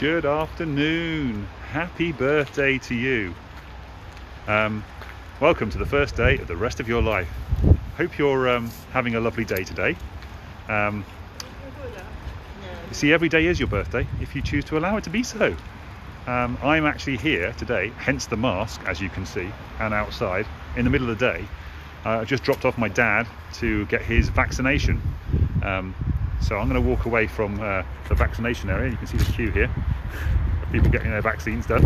Good afternoon. Happy birthday to you. Welcome to the first day of the rest of your life. Hope you're having a lovely day today. You see, every day is your birthday if you choose to allow it to be so. I'm actually here today, hence the mask, as you can see, and outside in the middle of the day. I just dropped off my dad to get his vaccination. So I'm going to walk away from the vaccination area. You can see the queue here of people getting their vaccines done.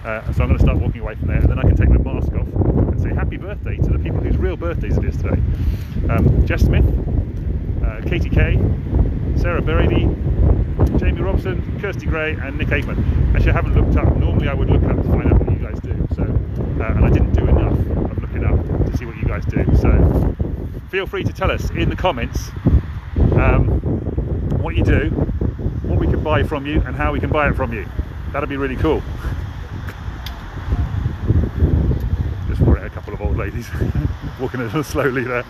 So I'm going to start walking away from there, and then I can take my mask off and say happy birthday to the people whose real birthdays it is today. Jess Smith, Katy K, Sarah Berady, Jamie Robson, Kirsty Gray and Nick Aikman. Actually, I haven't looked up. Normally I would look up to find out what you guys do. So, and I didn't do enough of looking up to see what you guys do. So feel free to tell us in the comments what you do, what we can buy from you and how we can buy it from you. That'd be really cool. Just for a couple of old ladies walking a little slowly there.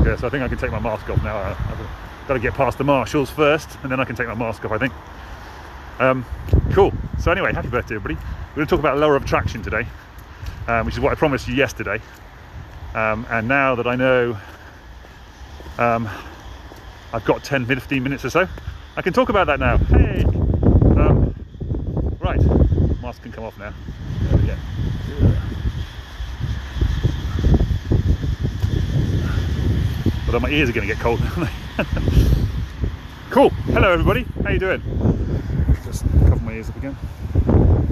Okay, so I think I can take my mask off now. I've got to get past the marshals first and then I can take my mask off, I think. Cool. So anyway, happy birthday everybody. We're going to talk about law of attraction today, which is what I promised you yesterday. And now that I know I've got 10-15 minutes or so, I can talk about that now. Hey! Right, mask can come off now. There we go. Although my ears are going to get cold, aren't they? Cool. Hello everybody, how you doing? Just cover my ears up again.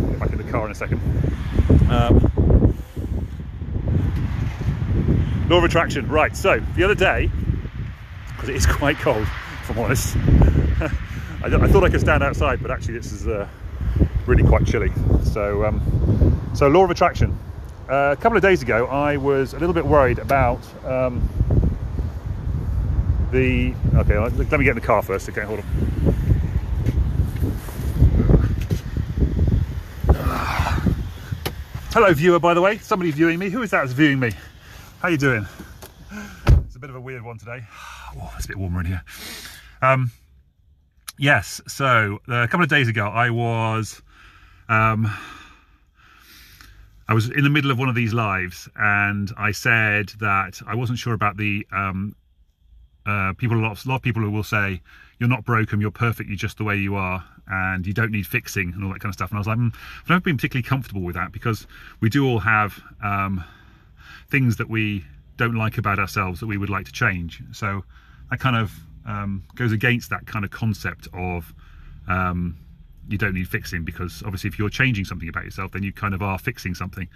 Get back in the car in a second. Law of attraction. Right, so the other day, because it is quite cold, if I'm honest. I thought I could stand outside, but actually this is really quite chilly. So, so law of attraction. A couple of days ago, I was a little bit worried about okay, let me get in the car first. Okay, hold on. Hello, viewer, by the way. Somebody viewing me. Who is that that's viewing me? How you doing? It's a bit of a weird one today. Oh, it's a bit warmer in here. Yes, so a couple of days ago, I was in the middle of one of these lives, and I said that I wasn't sure about the people. A lot of people who will say you're not broken, you're perfect, you're just the way you are, and you don't need fixing and all that kind of stuff. And I was like, I've never been particularly comfortable with that, because we do all have things that we don't like about ourselves that we would like to change. So that kind of goes against that kind of concept of you don't need fixing, because obviously if you're changing something about yourself, then you kind of are fixing something.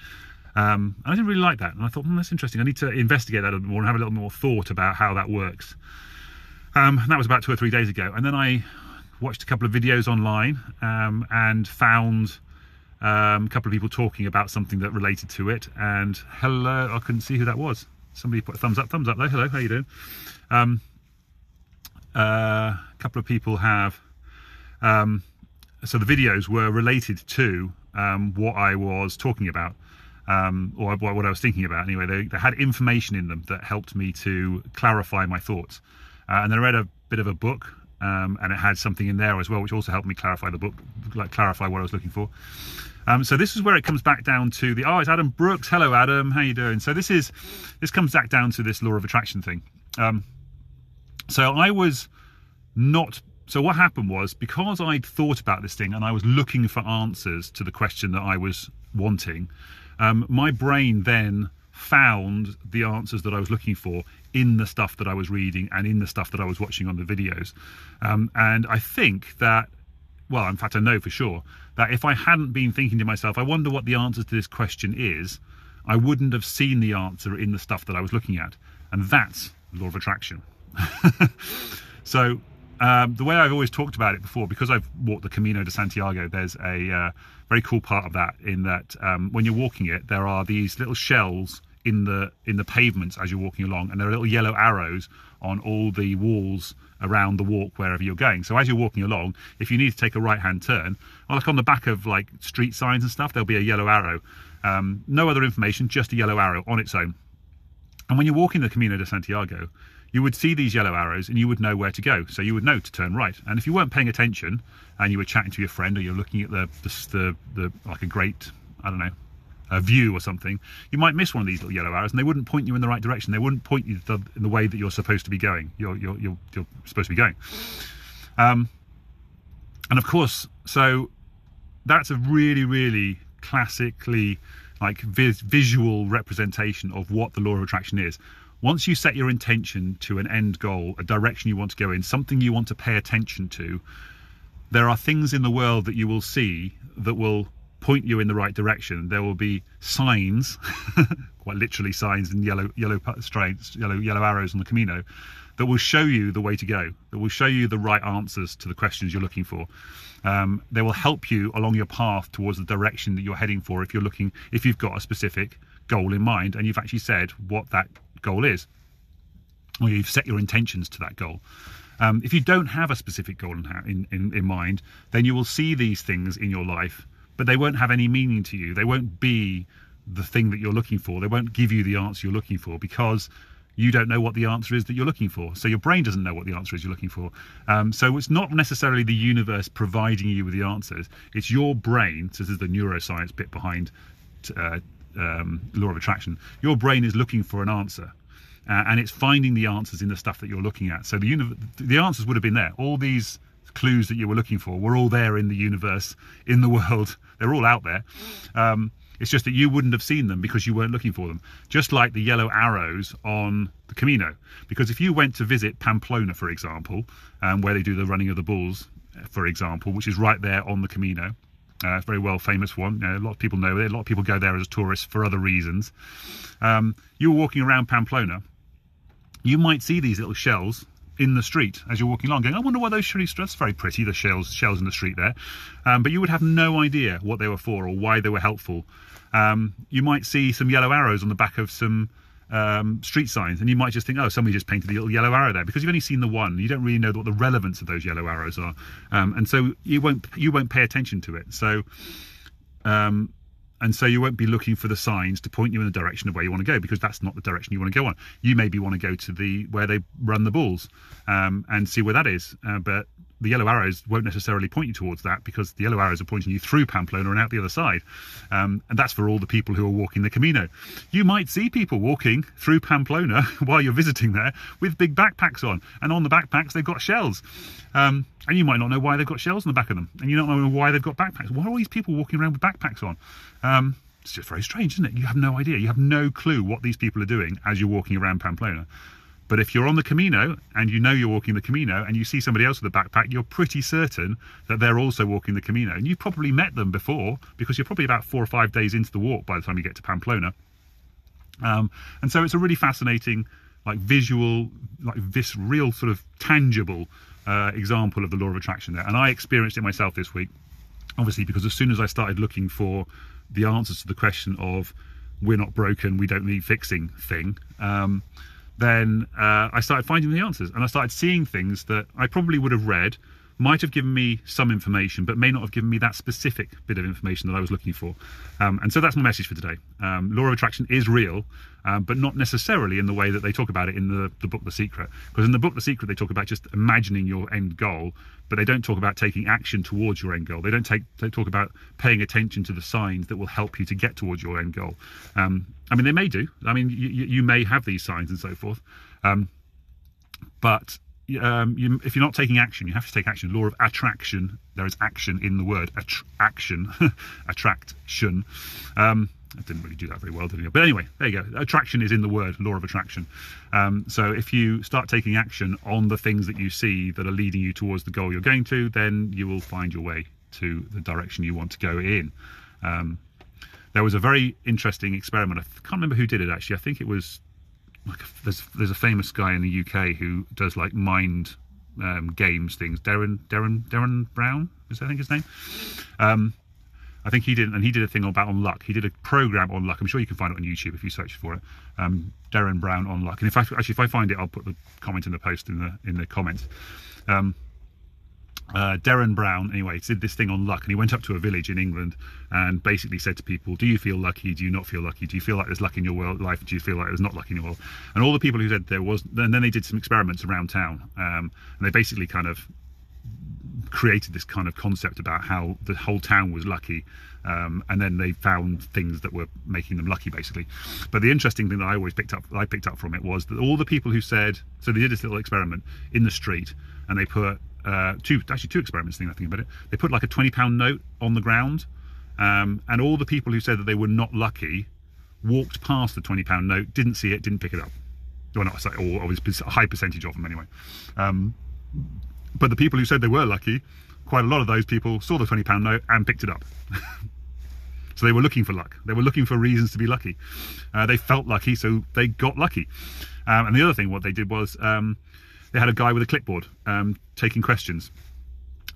And I didn't really like that, and I thought, that's interesting. I need to investigate that a little more and have a little more thought about how that works. And that was about 2 or 3 days ago, and then I watched a couple of videos online and found a couple of people talking about something that related to it. And hello, I couldn't see who that was. Somebody put a thumbs up though. Hello, how you doing? A couple of people have so the videos were related to what I was talking about, or what I was thinking about anyway. They had information in them that helped me to clarify my thoughts, and then I read a bit of a book, and it had something in there as well which also helped me clarify the book, like clarify what I was looking for. So this is where it comes back down to the, it's Adam Brooks. Hello Adam, how you doing? So this comes back down to this law of attraction thing. So I was not, so what happened was, because I'd thought about this thing and I was looking for answers to the question that I was wanting, my brain then found the answers that I was looking for in the stuff that I was reading and in the stuff that I was watching on the videos. And I think that, well, in fact, I know for sure that if I hadn't been thinking to myself, I wonder what the answer to this question is, I wouldn't have seen the answer in the stuff that I was looking at. And that's the law of attraction. So the way I've always talked about it before, because I've walked the Camino de Santiago, there's a very cool part of that, in that when you're walking it, there are these little shells in the pavements as you're walking along, and there are little yellow arrows on all the walls around the walk wherever you're going. So as you're walking along, if you need to take a right hand turn, or like on the back of like street signs and stuff, there'll be a yellow arrow. No other information, just a yellow arrow on its own. And when you're walking the Camino de Santiago, you would see these yellow arrows and you would know where to go. So you would know to turn right. And if you weren't paying attention and you were chatting to your friend, or you're looking at the like a great, I don't know, a view or something, you might miss one of these little yellow arrows, and they wouldn't point you in the right direction. They wouldn't point you in the way that you're supposed to be going. You're supposed to be going. And of course, so that's a really, really classically like visual representation of what the law of attraction is. Once you set your intention to an end goal, a direction you want to go in, something you want to pay attention to, there are things in the world that you will see that will point you in the right direction. There will be signs, quite literally signs and yellow arrows on the Camino, that will show you the way to go, that will show you the right answers to the questions you're looking for. They will help you along your path towards the direction that you're heading for, if you've got a specific goal in mind and you've actually said what that goal is, or you've set your intentions to that goal. If you don't have a specific goal in mind, then you will see these things in your life, but they won't have any meaning to you. They won't be the thing that you're looking for. They won't give you the answer you're looking for, because you don't know what the answer is that you're looking for. So your brain doesn't know what the answer is you're looking for. So it's not necessarily the universe providing you with the answers. It's your brain. So this is the neuroscience bit behind law of attraction. Your brain is looking for an answer, and it's finding the answers in the stuff that you're looking at. So the answers would have been there. All these clues that you were looking for were all there in the universe, in the world. They're all out there. It's just that you wouldn't have seen them because you weren't looking for them. Just like the yellow arrows on the Camino. Because if you went to visit Pamplona, for example, where they do the running of the bulls, for example, which is right there on the Camino, it's a very well famous one. A lot of people know it. A lot of people go there as tourists for other reasons. You were walking around Pamplona, you might see these little shells in the street as you're walking along, going, I wonder what those shells are. That's very pretty, the shells in the street there. But you would have no idea what they were for or why they were helpful. You might see some yellow arrows on the back of some street signs, and you might just think, oh, somebody just painted a little yellow arrow there, because you've only seen the one. You don't really know what the relevance of those yellow arrows are, and so you won't pay attention to it. So and so you won't be looking for the signs to point you in the direction of where you want to go, because that's not the direction you want to go on. You maybe want to go to where they run the bulls and see where that is, but the yellow arrows won't necessarily point you towards that, because the yellow arrows are pointing you through Pamplona and out the other side. And that's for all the people who are walking the Camino. You might see people walking through Pamplona while you're visiting there with big backpacks on, and on the backpacks they've got shells. And you might not know why they've got shells on the back of them, and you don't know why they've got backpacks. Why are all these people walking around with backpacks on? It's just very strange, isn't it? You have no idea. You have no clue what these people are doing as you're walking around Pamplona. But if you're on the Camino and you know you're walking the Camino and you see somebody else with a backpack, you're pretty certain that they're also walking the Camino. And you've probably met them before, because you're probably about 4 or 5 days into the walk by the time you get to Pamplona. And so it's a really fascinating, like visual, like this real sort of tangible example of the law of attraction there. And I experienced it myself this week, obviously, because as soon as I started looking for the answers to the question of we're not broken, we don't need fixing thing, then I started finding the answers, and I started seeing things that I probably would have read, might have given me some information, but may not have given me that specific bit of information that I was looking for. And so that's my message for today. Law of attraction is real, but not necessarily in the way that they talk about it in the book The Secret. Because in the book The Secret they talk about just imagining your end goal, but they don't talk about taking action towards your end goal. They don't talk about paying attention to the signs that will help you to get towards your end goal. I mean, they may do. I mean, you may have these signs and so forth, but if you're not taking action, you have to take action. Law of attraction, there is action in the word action. Attraction. I didn't really do that very well, did I? But anyway, there you go. Attraction is in the word, law of attraction. So if you start taking action on the things that you see that are leading you towards the goal you're going to, then you will find your way to the direction you want to go in. There was a very interesting experiment. I can't remember who did it, actually. I think it was like there's a famous guy in the UK who does like mind games things. Darren Brown, is that, I think, his name? I think he did, and he did a thing on luck. He did a program on luck. I'm sure you can find it on YouTube if you search for it. Darren Brown on luck. And if I find it, I'll put the comment in the post in the comments. Darren Brown, anyway, did this thing on luck, and he went up to a village in England and basically said to people, do you feel lucky? Do you not feel lucky? Do you feel like there's luck in your life? Do you feel like there's not luck in your world? And all the people who said there was, and then they did some experiments around town, and they basically kind of created this kind of concept about how the whole town was lucky, and then they found things that were making them lucky, basically. But the interesting thing that I picked up from it was that all the people who said, so they did this little experiment in the street, and they put two experiments, I think about it. They put like a £20 note on the ground, and all the people who said that they were not lucky walked past the £20 note, didn't see it, didn't pick it up. Well, not or a high percentage of them anyway. But the people who said they were lucky, quite a lot of those people saw the £20 note and picked it up. So they were looking for luck. They were looking for reasons to be lucky. They felt lucky, so they got lucky. And the other thing, what they did was they had a guy with a clipboard taking questions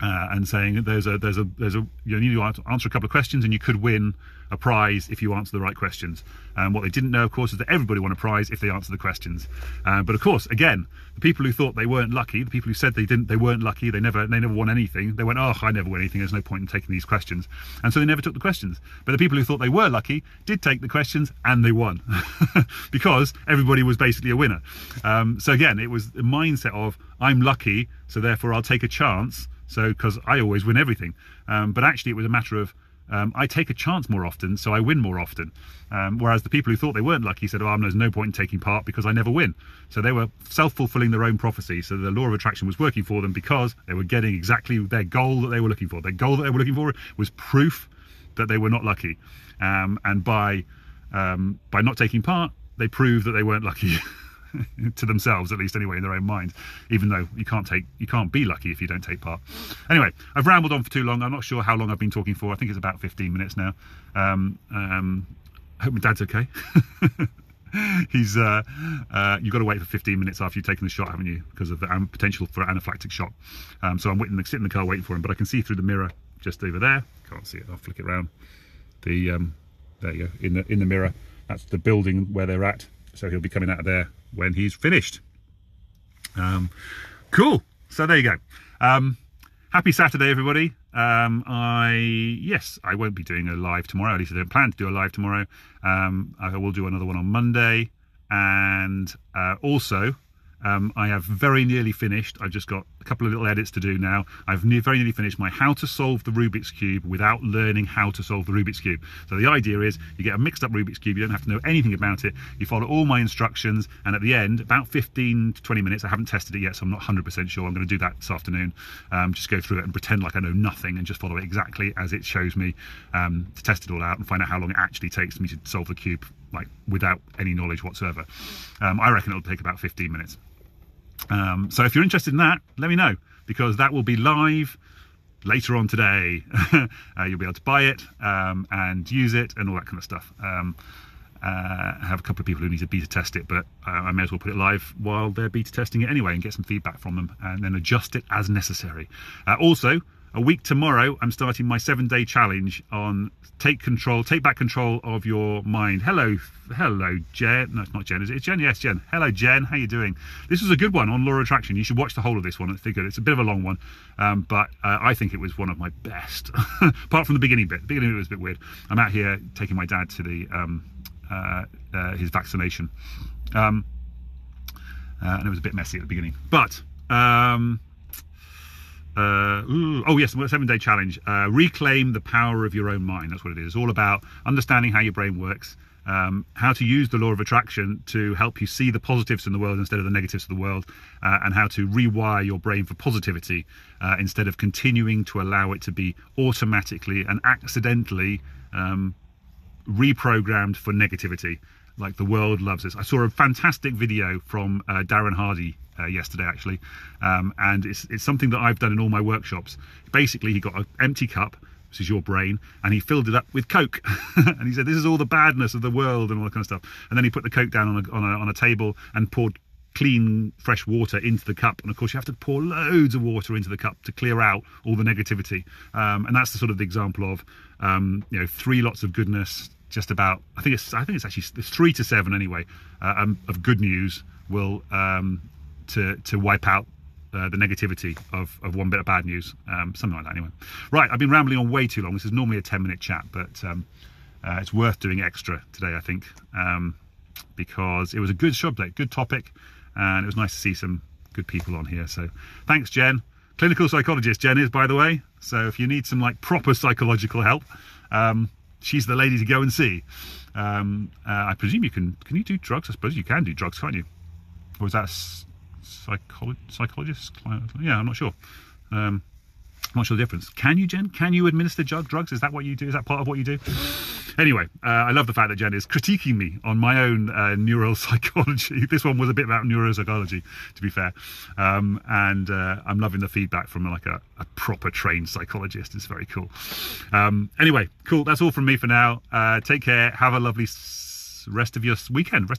and saying you need to answer a couple of questions and you could win a prize if you answer the right questions. What they didn't know, of course, is that everybody won a prize if they answer the questions. But of course, again, the people who thought they weren't lucky, the people who said they weren't lucky, they never won anything. They went, oh, I never win anything. There's no point in taking these questions, and so they never took the questions. But the people who thought they were lucky did take the questions and they won because everybody was basically a winner. So again, it was the mindset of I'm lucky, so therefore I'll take a chance. So because I always win everything, but actually it was a matter of I take a chance more often, so I win more often. Whereas the people who thought they weren't lucky said, oh, there's no point in taking part because I never win. So they were self-fulfilling their own prophecy. So the law of attraction was working for them because they were getting exactly their goal that they were looking for. Their goal that they were looking for was proof that they were not lucky. And by not taking part, they proved that they weren't lucky. To themselves, at least anyway, in their own minds, even though you can't be lucky if you don't take part. Anyway, I've rambled on for too long. I'm not sure how long I've been talking for. I think it's about 15 minutes now. Hope my dad's okay. He's you've got to wait for 15 minutes after you've taken the shot, haven't you, because of the potential for an anaphylactic shock. So I'm sitting in the car waiting for him, but I can see through the mirror just over there. Can't see it, I'll flick it around. There you go, in the mirror, that's the building where they're at. So he'll be coming out of there when he's finished. Cool. So there you go. Happy Saturday, everybody. Yes, I won't be doing a live tomorrow. At least I don't plan to do a live tomorrow. I will do another one on Monday. And also, I have very nearly finished. I've just got a couple of little edits to do now. I've very nearly finished my how to solve the Rubik's Cube without learning how to solve the Rubik's Cube. So the idea is you get a mixed up Rubik's Cube. You don't have to know anything about it. You follow all my instructions. And at the end, about 15 to 20 minutes, I haven't tested it yet, so I'm not 100% sure. I'm going to do that this afternoon. Just go through it and pretend like I know nothing and just follow it exactly as it shows me, to test it all out and find out how long it actually takes me to solve the cube, like without any knowledge whatsoever. I reckon it'll take about 15 minutes. So if you're interested in that, let me know, because that will be live later on today. You'll be able to buy it and use it and all that kind of stuff. I have a couple of people who need to beta test it, but I may as well put it live while they're beta testing it anyway and get some feedback from them and then adjust it as necessary. Also, a week tomorrow, I'm starting my 7-day challenge on take back control of your mind. Hello, Jen. No, it's not Jen, is it? It's Jen? Yes, Jen. Hello, Jen. How you doing? This was a good one on law of attraction. You should watch the whole of this one. It's good. It's a bit of a long one, but I think it was one of my best. Apart from the beginning bit. The beginning bit was a bit weird. I'm out here taking my dad to the his vaccination, and it was a bit messy at the beginning. But oh yes, 7-day challenge. Reclaim the power of your own mind. That's what it is. It's all about understanding how your brain works, how to use the law of attraction to help you see the positives in the world instead of the negatives of the world, and how to rewire your brain for positivity instead of continuing to allow it to be automatically and accidentally reprogrammed for negativity, like the world loves us. I saw a fantastic video from Darren Hardy yesterday, actually, and it's something that I've done in all my workshops. Basically, he got an empty cup, which is your brain, and he filled it up with Coke. And he said, this is all the badness of the world and all that kind of stuff. And then he put the Coke down on a table and poured clean fresh water into the cup, and of course you have to pour loads of water into the cup to clear out all the negativity, and that's the sort of the example of 3 lots of goodness, just about, I think it's actually 3 to 7 anyway, of good news will to wipe out the negativity of one bit of bad news, something like that anyway. Right, I've been rambling on way too long. This is normally a 10-minute chat, but it's worth doing extra today, I think, because it was a good subject, good topic, and it was nice to see some good people on here. So thanks, Jen. Clinical psychologist Jen is, by the way, so if you need some like proper psychological help, she's the lady to go and see. I presume you can you do drugs? I suppose you can do drugs, can't you? Or is that psychologist? Yeah, I'm not sure. I'm not sure the difference. Can you, Jen? Can you administer drugs? Is that what you do? Is that part of what you do? Anyway, I love the fact that Jen is critiquing me on my own neuropsychology. This one was a bit about neuropsychology, to be fair. And I'm loving the feedback from like a proper trained psychologist. It's very cool. Anyway, cool. That's all from me for now. Take care. Have a lovely rest of your weekend.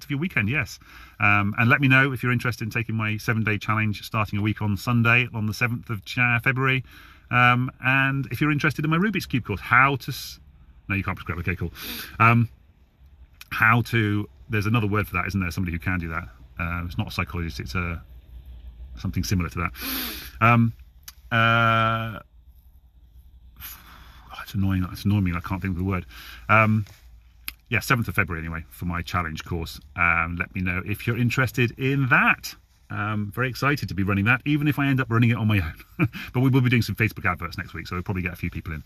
Yes. And let me know if you're interested in taking my 7-day challenge starting a week on Sunday on the 7th of February. And if you're interested in my Rubik's Cube course, no, you can't prescribe. Okay, cool. There's another word for that, isn't there? Somebody who can do that. It's not a psychologist. It's something similar to that. It's annoying. It's annoying me. I can't think of the word. Yeah, 7th of February anyway for my challenge course. Let me know if you're interested in that. Very excited to be running that, even if I end up running it on my own. But we will be doing some Facebook adverts next week, so we'll probably get a few people in.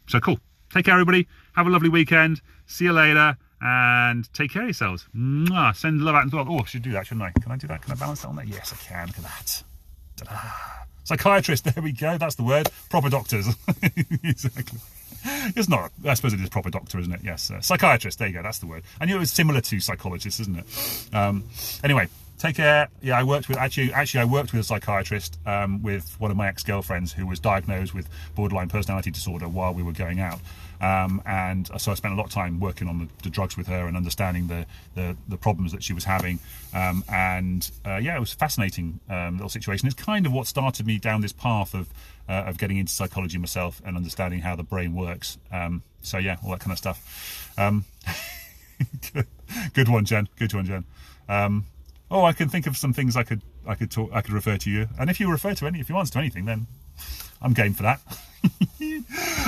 So cool. Take care, everybody. Have a lovely weekend. See you later, and take care of yourselves. Mwah. Send love out into the world. Oh, I should do that, shouldn't I? Can I do that? Can I balance that on there? Yes, I can. Look at that. Ta-da. Psychiatrist. There we go. That's the word. Proper doctors. Exactly. It's not. I suppose it is proper doctor, isn't it? Yes. Psychiatrist. There you go. That's the word. I knew it was similar to psychologist, isn't it? Anyway. Take care. Yeah, I worked with I worked with a psychiatrist with one of my ex-girlfriends who was diagnosed with borderline personality disorder while we were going out, and so I spent a lot of time working on the drugs with her and understanding the problems that she was having, yeah, it was a fascinating little situation. It's kind of what started me down this path of getting into psychology myself and understanding how the brain works. So yeah, all that kind of stuff. Good one, Jen. Good one, Jen. Oh, I can think of some things I could refer to you, and if you answer to anything, then I'm game for that.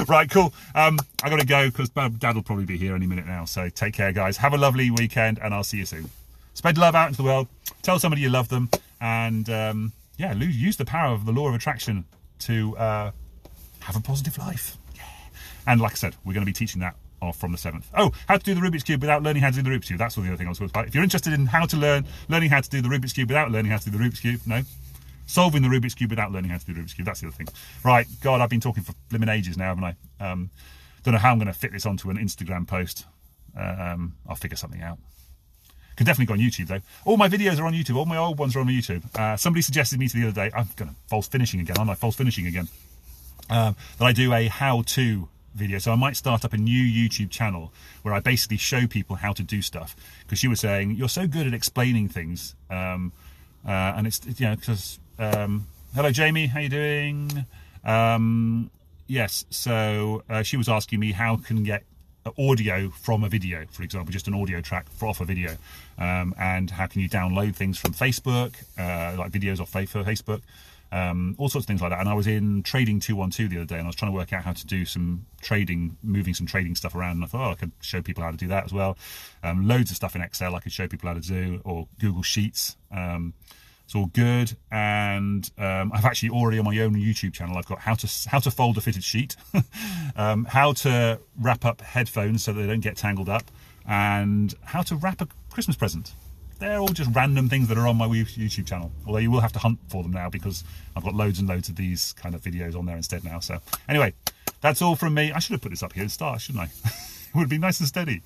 Right, cool. I gotta go because Dad will probably be here any minute now. So take care, guys. Have a lovely weekend, and I'll see you soon. Spread love out into the world. Tell somebody you love them, and yeah, use the power of the law of attraction to have a positive life. Yeah. And like I said, we're going to be teaching that from the 7th. Oh, how to do the Rubik's Cube without learning how to do the Rubik's Cube. That's the other thing I was going to talk about. If you're interested in how to learning how to do the Rubik's Cube without learning how to do the Rubik's Cube, no. Solving the Rubik's Cube without learning how to do the Rubik's Cube. That's the other thing. Right, God, I've been talking for blimmin' ages now, haven't I? Don't know how I'm going to fit this onto an Instagram post. I'll figure something out. Could definitely go on YouTube, though. All my videos are on YouTube. All my old ones are on YouTube. Somebody suggested me to the other day, I'm going to false finishing again, aren't I? False finishing again. That I do a how-to video. So I might start up a new YouTube channel where I basically show people how to do stuff, because she was saying you're so good at explaining things, and it's, you know, because hello Jamie, how you doing? Yes, so she was asking me how can get audio from a video, for example, just an audio track off a video, and how can you download things from Facebook, like videos off Facebook, all sorts of things like that. And I was in Trading 212 the other day, and I was trying to work out how to do some trading, moving some trading stuff around, and I thought, oh, I could show people how to do that as well. Loads of stuff in Excel I could show people how to do, or Google Sheets. It's all good. And I've actually already on my own YouTube channel, I've got how to fold a fitted sheet, how to wrap up headphones so they don't get tangled up, and how to wrap a Christmas present. They're all just random things that are on my YouTube channel, although you will have to hunt for them now because I've got loads and loads of these kind of videos on there instead now. So anyway, that's all from me. I should have put this up here at the start, shouldn't I? It would be nice and steady.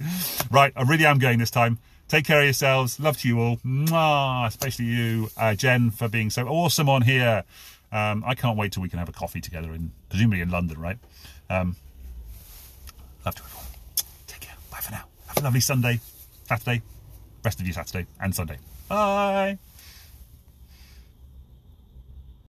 Right, I really am going this time. Take care of yourselves. Love to you all. Mwah, especially you, Jen, for being so awesome on here. I can't wait till we can have a coffee together, presumably in London, right? Love to everyone. Take care. Bye for now. Have a lovely Sunday, Saturday, rest of your Saturday and Sunday. Bye.